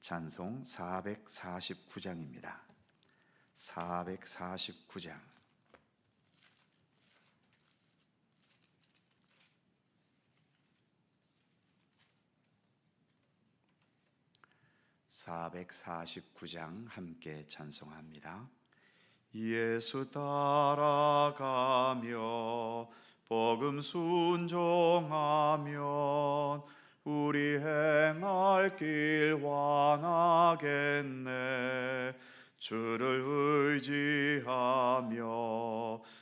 찬송 449장입니다. 449장. 함께 찬송합니다. 예수 따라가며 복음 순종하면 우리 행할 길 완하겠네. 주를 의지하며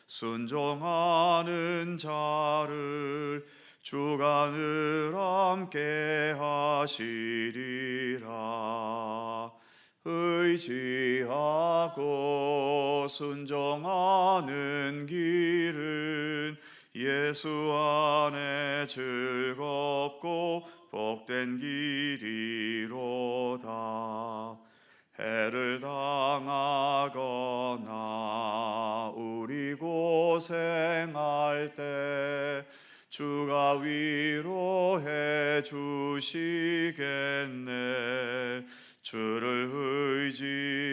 순종하는 자를 주가 늘 함께 하시리라. 의지하고 순종하는 길은 예수 안에 즐겁고 복된 길이로다. 해를 당하거나 우리 고생할 때 주가 위로해 주시겠네. 주를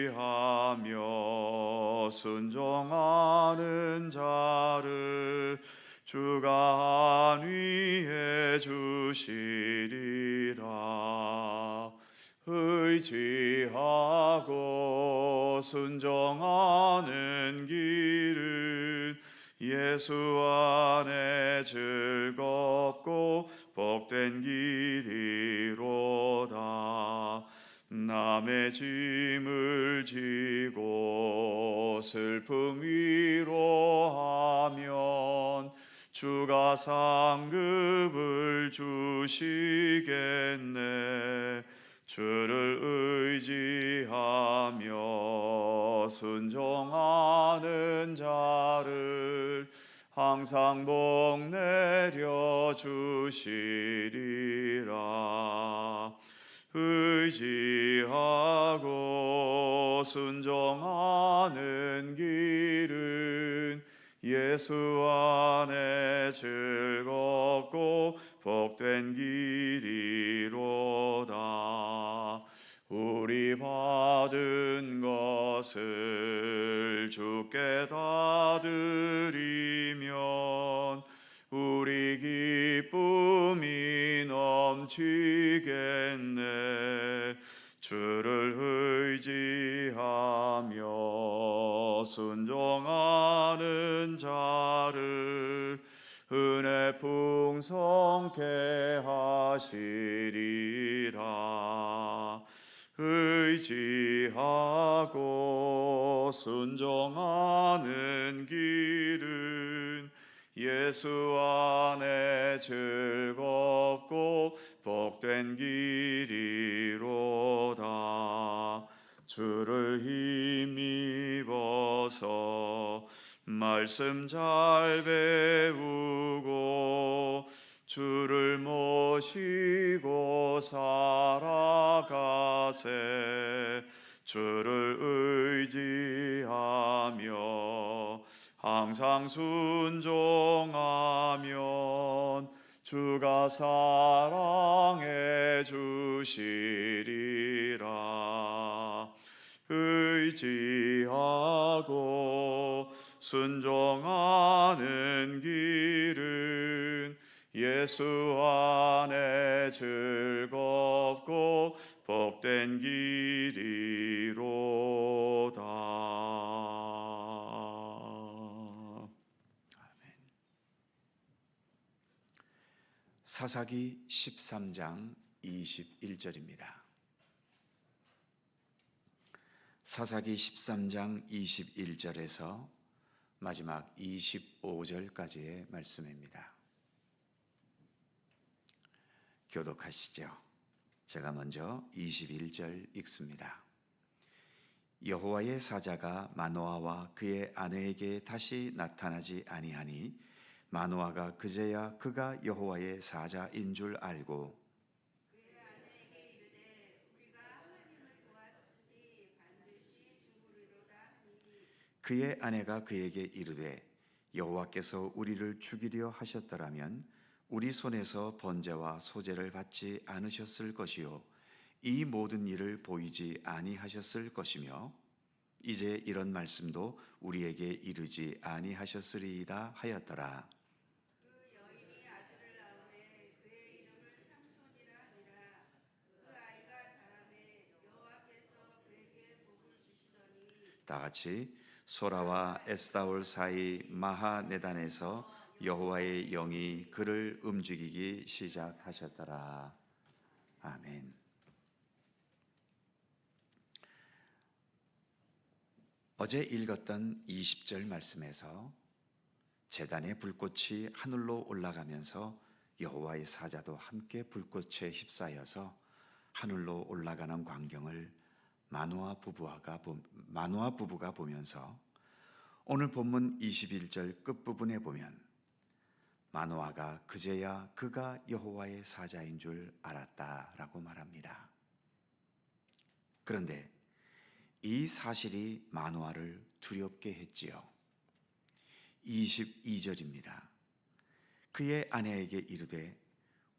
의지하며 순종하는 자를 주가 안위해 주시리라. 의지하고 순종하는 길은 예수 안에 즐겁고 복된 길이로다. 남의 짐을 지고 슬픔 위로하면 주가 상급을 주시겠네. 주를 의지하며 순종하는 자를 항상 복 내려 주시리라. 의지하고 순종하는 길은 예수 안에 즐겁고 복된 길이로다. 우리 받은 것을 주께 다 드리면 우리 기쁨이 넘치겠네. 주를 의지하며 순종하는 자를 은혜 풍성케 하시리라. 의지하고 순종하는 길은 예수 안에 즐겁고 복된 길이로다. 주를 힘입어서 말씀 잘 배우고 주를 모시고 살아가세. 주를 의지하며 항상 순종하면 주가 사랑해 주시리라. 의지하고 순종하는 길은 예수 안에 즐겁고 복된 길이로다. 아멘. 사사기 13장 21절입니다. 사사기 13장 21절에서 마지막 25절까지의 말씀입니다. 교독하시죠. 제가 먼저 21절 읽습니다. 여호와의 사자가 마노아와 그의 아내에게 다시 나타나지 아니하니 마노아가 그제야 그가 여호와의 사자인 줄 알고 그의 아내에게 이르되 우리가 하나님을 보았으니 반드시 죽으리로다 하니 그의 아내가 그에게 이르되 여호와께서 우리를 죽이려 하셨더라면 우리 손에서 번제와 소제를 받지 않으셨을 것이요 이 모든 일을 보이지 아니하셨을 것이며 이제 이런 말씀도 우리에게 이르지 아니하셨으리이다 하였더라. 그 여인이 아들을 낳으매 그의 이름을 삼손이라 하니라. 그 아이가 자라매 여호와께서 그에게 복을 주시더니 다 같이 소라와 에스다올 사이 마하네단에서 여호와의 영이 그를 움직이기 시작하셨더라. 아멘. 어제 읽었던 20절 말씀에서 제단의 불꽃이 하늘로 올라가면서 여호와의 사자도 함께 불꽃에 휩싸여서 하늘로 올라가는 광경을 마노아 부부가 보면서 오늘 본문 21절 끝부분에 보면 마노아가 그제야 그가 여호와의 사자인 줄 알았다라고 말합니다. 그런데 이 사실이 마노아를 두렵게 했지요. 22절입니다. 그의 아내에게 이르되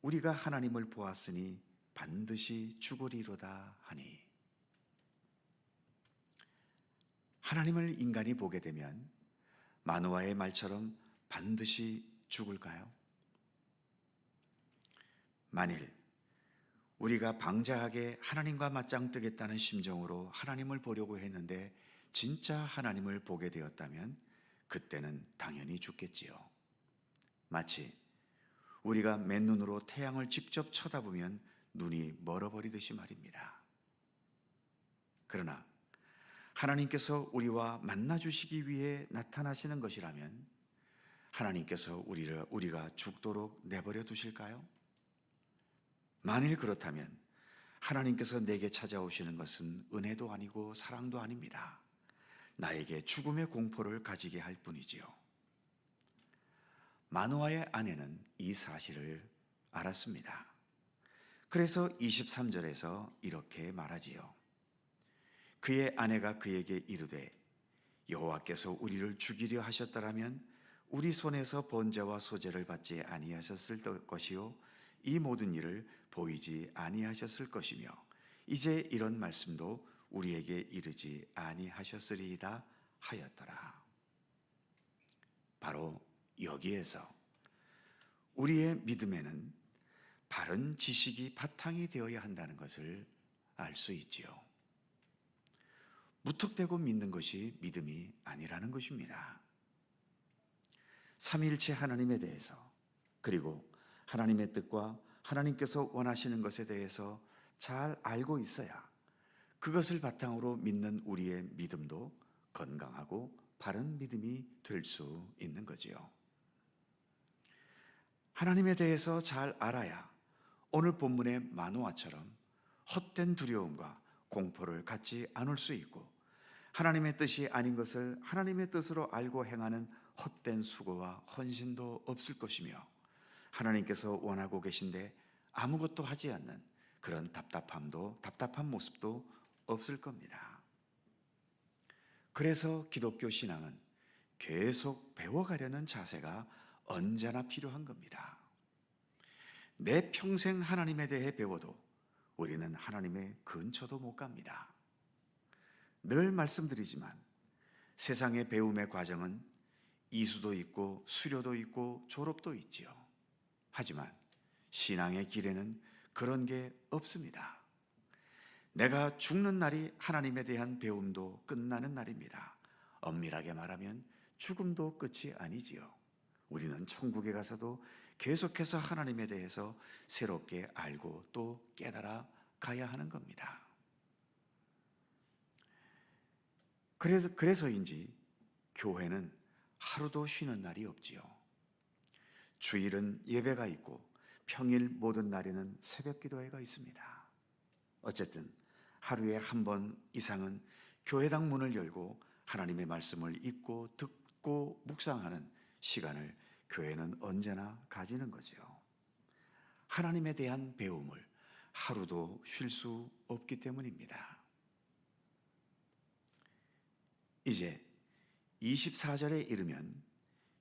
우리가 하나님을 보았으니 반드시 죽으리로다 하니, 하나님을 인간이 보게 되면 마노아의 말처럼 반드시 죽을까요? 만일 우리가 방자하게 하나님과 맞짱 뜨겠다는 심정으로 하나님을 보려고 했는데 진짜 하나님을 보게 되었다면 그때는 당연히 죽겠지요. 마치 우리가 맨눈으로 태양을 직접 쳐다보면 눈이 멀어버리듯이 말입니다. 그러나 하나님께서 우리와 만나주시기 위해 나타나시는 것이라면 하나님께서 우리가 죽도록 내버려 두실까요? 만일 그렇다면 하나님께서 내게 찾아오시는 것은 은혜도 아니고 사랑도 아닙니다. 나에게 죽음의 공포를 가지게 할 뿐이지요. 마노아의 아내는 이 사실을 알았습니다. 그래서 23절에서 이렇게 말하지요. 그의 아내가 그에게 이르되 여호와께서 우리를 죽이려 하셨더라면 우리 손에서 번제와 소제를 받지 아니하셨을 것이요 이 모든 일을 보이지 아니하셨을 것이며 이제 이런 말씀도 우리에게 이르지 아니하셨으리이다 하였더라. 바로 여기에서 우리의 믿음에는 바른 지식이 바탕이 되어야 한다는 것을 알 수 있지요. 무턱대고 믿는 것이 믿음이 아니라는 것입니다. 삼위일체 하나님에 대해서, 그리고 하나님의 뜻과 하나님께서 원하시는 것에 대해서 잘 알고 있어야 그것을 바탕으로 믿는 우리의 믿음도 건강하고 바른 믿음이 될 수 있는 거지요. 하나님에 대해서 잘 알아야 오늘 본문의 마노아처럼 헛된 두려움과 공포를 갖지 않을 수 있고, 하나님의 뜻이 아닌 것을 하나님의 뜻으로 알고 행하는 헛된 수고와 헌신도 없을 것이며, 하나님께서 원하고 계신데 아무것도 하지 않는 그런 답답한 모습도 없을 겁니다. 그래서 기독교 신앙은 계속 배워가려는 자세가 언제나 필요한 겁니다. 내 평생 하나님에 대해 배워도 우리는 하나님의 근처도 못 갑니다. 늘 말씀드리지만 세상의 배움의 과정은 이수도 있고 수료도 있고 졸업도 있지요. 하지만 신앙의 길에는 그런 게 없습니다. 내가 죽는 날이 하나님에 대한 배움도 끝나는 날입니다. 엄밀하게 말하면 죽음도 끝이 아니지요. 우리는 천국에 가서도 계속해서 하나님에 대해서 새롭게 알고 또 깨달아 가야 하는 겁니다. 그래서인지 교회는 하루도 쉬는 날이 없지요. 주일은 예배가 있고 평일 모든 날에는 새벽 기도회가 있습니다. 어쨌든 하루에 한 번 이상은 교회당 문을 열고 하나님의 말씀을 읽고 듣고 묵상하는 시간을 교회는 언제나 가지는 거지요. 하나님에 대한 배움을 하루도 쉴 수 없기 때문입니다. 이제 24절에 이르면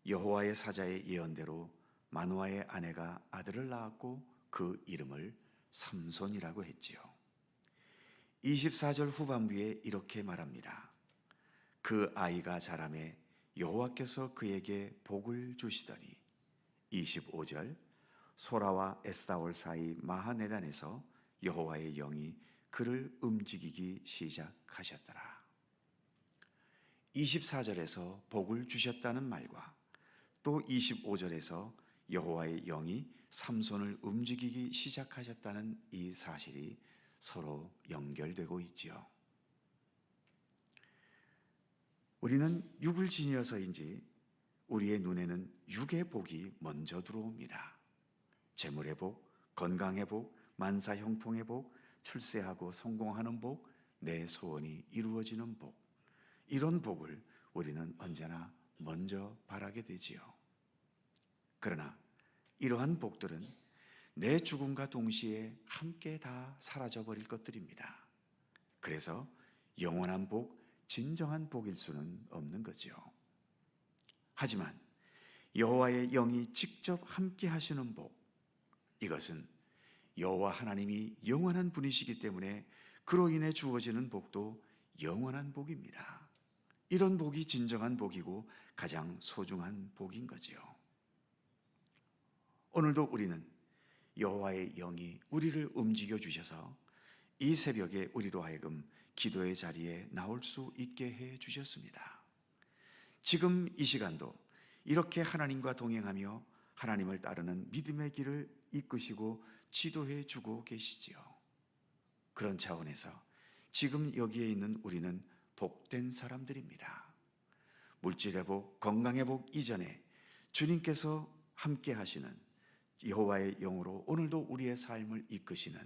여호와의 사자의 예언대로 마노아의 아내가 아들을 낳았고 그 이름을 삼손이라고 했지요. 24절 후반부에 이렇게 말합니다. 그 아이가 자라매 여호와께서 그에게 복을 주시더니 25절 소라와 에스다올 사이 마하네단에서 여호와의 영이 그를 움직이기 시작하셨더라. 24절에서 복을 주셨다는 말과 또 25절에서 여호와의 영이 삼손을 움직이기 시작하셨다는 이 사실이 서로 연결되고 있지요. 우리는 육을 지니어서인지 우리의 눈에는 육의 복이 먼저 들어옵니다. 재물의 복, 건강의 복, 만사 형통의 복, 출세하고 성공하는 복, 내 소원이 이루어지는 복, 이런 복을 우리는 언제나 먼저 바라게 되지요. 그러나 이러한 복들은 내 죽음과 동시에 함께 다 사라져버릴 것들입니다. 그래서 영원한 복, 진정한 복일 수는 없는 거죠. 하지만 여호와의 영이 직접 함께 하시는 복, 이것은 여호와 하나님이 영원한 분이시기 때문에 그로 인해 주어지는 복도 영원한 복입니다. 이런 복이 진정한 복이고 가장 소중한 복인 거지요. 오늘도 우리는 여호와의 영이 우리를 움직여 주셔서 이 새벽에 우리로 하여금 기도의 자리에 나올 수 있게 해 주셨습니다. 지금 이 시간도 이렇게 하나님과 동행하며 하나님을 따르는 믿음의 길을 이끄시고 지도해 주고 계시지요. 그런 차원에서 지금 여기에 있는 우리는 복된 사람들입니다. 물질의 복, 건강의 복 이전에 주님께서 함께 하시는 여호와의 영으로 오늘도 우리의 삶을 이끄시는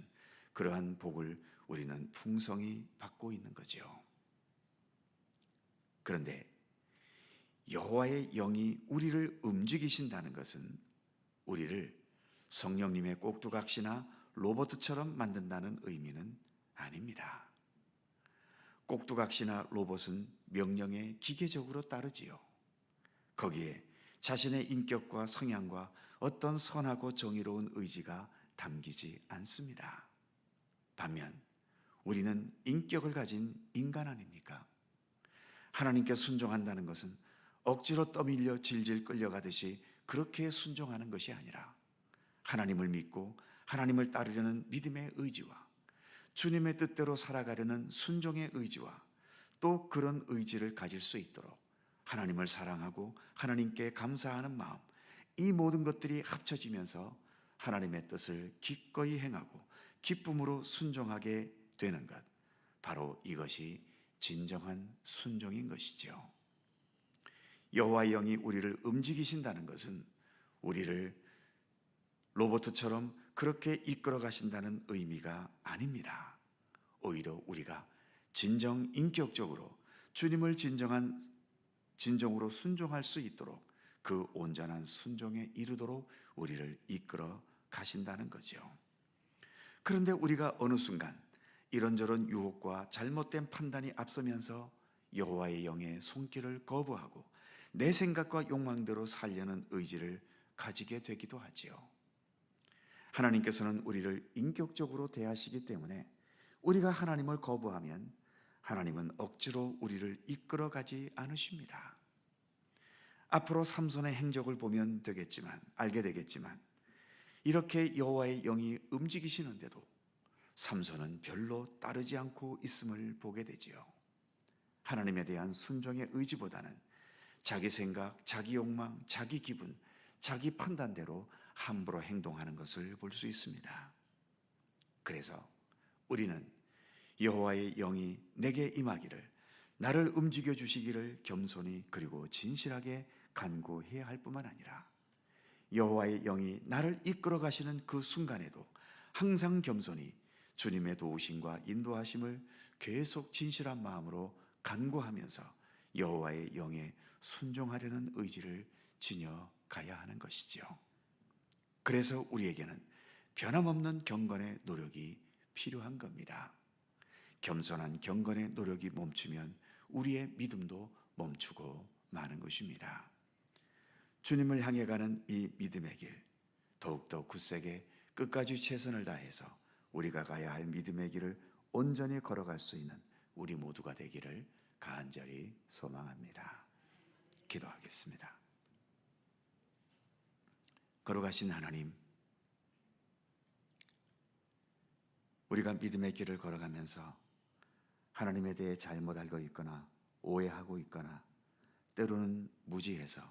그러한 복을 우리는 풍성히 받고 있는 거죠. 그런데 여호와의 영이 우리를 움직이신다는 것은 우리를 성령님의 꼭두각시나 로봇처럼 만든다는 의미는 아닙니다. 꼭두각시나 로봇은 명령에 기계적으로 따르지요. 거기에 자신의 인격과 성향과 어떤 선하고 정의로운 의지가 담기지 않습니다. 반면 우리는 인격을 가진 인간 아닙니까? 하나님께 순종한다는 것은 억지로 떠밀려 질질 끌려가듯이 그렇게 순종하는 것이 아니라 하나님을 믿고 하나님을 따르려는 믿음의 의지와 주님의 뜻대로 살아가려는 순종의 의지와 또 그런 의지를 가질 수 있도록 하나님을 사랑하고 하나님께 감사하는 마음, 이 모든 것들이 합쳐지면서 하나님의 뜻을 기꺼이 행하고 기쁨으로 순종하게 되는 것, 바로 이것이 진정한 순종인 것이죠. 여호와의 영이 우리를 움직이신다는 것은 우리를 로봇처럼 그렇게 이끌어 가신다는 의미가 아닙니다. 오히려 우리가 진정 인격적으로 주님을 진정으로 순종할 수 있도록 그 온전한 순종에 이르도록 우리를 이끌어 가신다는 거죠. 그런데 우리가 어느 순간 이런저런 유혹과 잘못된 판단이 앞서면서 여호와의 영의 손길을 거부하고 내 생각과 욕망대로 살려는 의지를 가지게 되기도 하지요. 하나님께서는 우리를 인격적으로 대하시기 때문에 우리가 하나님을 거부하면 하나님은 억지로 우리를 이끌어 가지 않으십니다. 앞으로 삼손의 행적을 보면 알게 되겠지만 이렇게 여호와의 영이 움직이시는데도 삼손은 별로 따르지 않고 있음을 보게 되지요. 하나님에 대한 순종의 의지보다는 자기 생각, 자기 욕망, 자기 기분, 자기 판단대로 함부로 행동하는 것을 볼 수 있습니다. 그래서 우리는 여호와의 영이 내게 임하기를, 나를 움직여 주시기를 겸손히 그리고 진실하게 간구해야 할 뿐만 아니라 여호와의 영이 나를 이끌어 가시는 그 순간에도 항상 겸손히 주님의 도우심과 인도하심을 계속 진실한 마음으로 간구하면서 여호와의 영에 순종하려는 의지를 지녀 가야 하는 것이지요. 그래서 우리에게는 변함없는 경건의 노력이 필요한 겁니다. 겸손한 경건의 노력이 멈추면 우리의 믿음도 멈추고 마는 것입니다. 주님을 향해 가는 이 믿음의 길, 더욱더 굳세게 끝까지 최선을 다해서 우리가 가야 할 믿음의 길을 온전히 걸어갈 수 있는 우리 모두가 되기를 간절히 소망합니다. 기도하겠습니다. 걸어가신 하나님, 우리가 믿음의 길을 걸어가면서 하나님에 대해 잘못 알고 있거나 오해하고 있거나 때로는 무지해서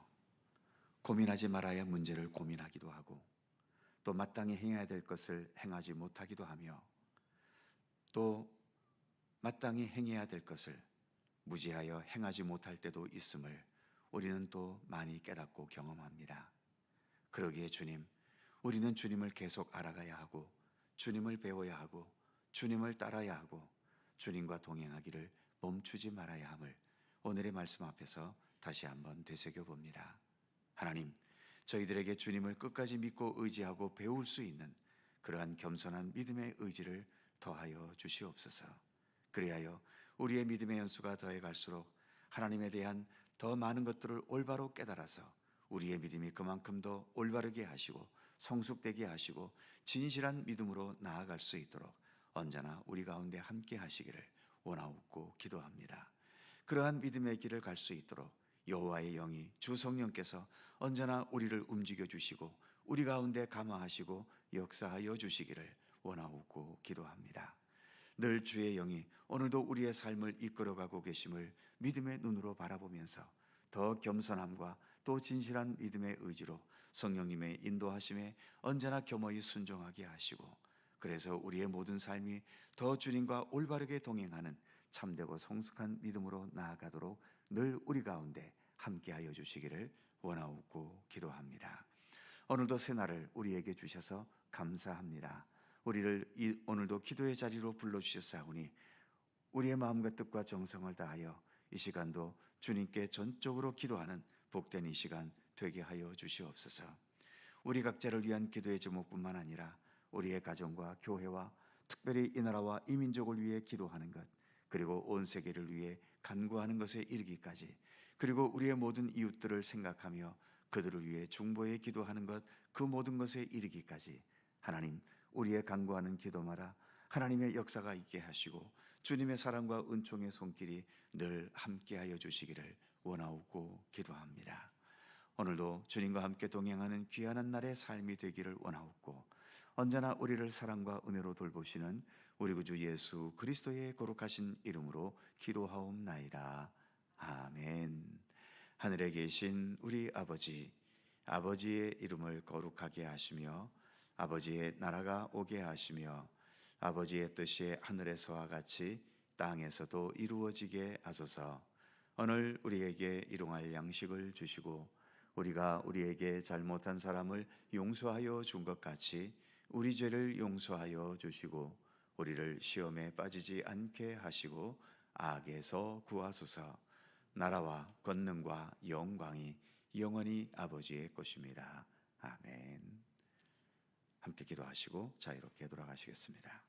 고민하지 말아야 할 문제를 고민하기도 하고 또 마땅히 행해야 될 것을 행하지 못하기도 하며 또 마땅히 행해야 될 것을 무지하여 행하지 못할 때도 있음을 우리는 또 많이 깨닫고 경험합니다. 그러기에 주님, 우리는 주님을 계속 알아가야 하고 주님을 배워야 하고 주님을 따라야 하고 주님과 동행하기를 멈추지 말아야 함을 오늘의 말씀 앞에서 다시 한번 되새겨봅니다. 하나님, 저희들에게 주님을 끝까지 믿고 의지하고 배울 수 있는 그러한 겸손한 믿음의 의지를 더하여 주시옵소서. 그리하여 우리의 믿음의 연수가 더해갈수록 하나님에 대한 더 많은 것들을 올바로 깨달아서 우리의 믿음이 그만큼 더 올바르게 하시고 성숙되게 하시고 진실한 믿음으로 나아갈 수 있도록 언제나 우리 가운데 함께 하시기를 원하옵고 기도합니다. 그러한 믿음의 길을 갈 수 있도록 여호와의 영이 주 성령께서 언제나 우리를 움직여 주시고 우리 가운데 감화하시고 역사하여 주시기를 원하옵고 기도합니다. 늘 주의 영이 오늘도 우리의 삶을 이끌어가고 계심을 믿음의 눈으로 바라보면서 더 겸손함과 또 진실한 믿음의 의지로 성령님의 인도하심에 언제나 겸허히 순종하게 하시고 그래서 우리의 모든 삶이 더 주님과 올바르게 동행하는 참되고 성숙한 믿음으로 나아가도록 늘 우리 가운데 함께하여 주시기를 원하옵고 기도합니다. 오늘도 새날을 우리에게 주셔서 감사합니다. 우리를 오늘도 기도의 자리로 불러주셨사오니 우리의 마음과 뜻과 정성을 다하여 이 시간도 주님께 전적으로 기도하는 복된 이 시간 되게 하여 주시옵소서. 우리 각자를 위한 기도의 제목뿐만 아니라 우리의 가정과 교회와 특별히 이 나라와 이 민족을 위해 기도하는 것, 그리고 온 세계를 위해 간구하는 것에 이르기까지, 그리고 우리의 모든 이웃들을 생각하며 그들을 위해 중보에 기도하는 것, 그 모든 것에 이르기까지 하나님, 우리의 간구하는 기도마다 하나님의 역사가 있게 하시고 주님의 사랑과 은총의 손길이 늘 함께하여 주시기를 원하옵고 기도합니다. 오늘도 주님과 함께 동행하는 귀한 날의 삶이 되기를 원하옵고 언제나 우리를 사랑과 은혜로 돌보시는 우리 구주 예수 그리스도의 거룩하신 이름으로 기도하옵나이다. 아멘. 하늘에 계신 우리 아버지, 아버지의 이름을 거룩하게 하시며 아버지의 나라가 오게 하시며 아버지의 뜻이 하늘에서와 같이 땅에서도 이루어지게 하소서. 오늘 우리에게 일용할 양식을 주시고 우리가 우리에게 잘못한 사람을 용서하여 준 것 같이 우리 죄를 용서하여 주시고 우리를 시험에 빠지지 않게 하시고 악에서 구하소서. 나라와 권능과 영광이 영원히 아버지의 것입니다. 아멘. 함께 기도하시고 자유롭게 돌아가시겠습니다.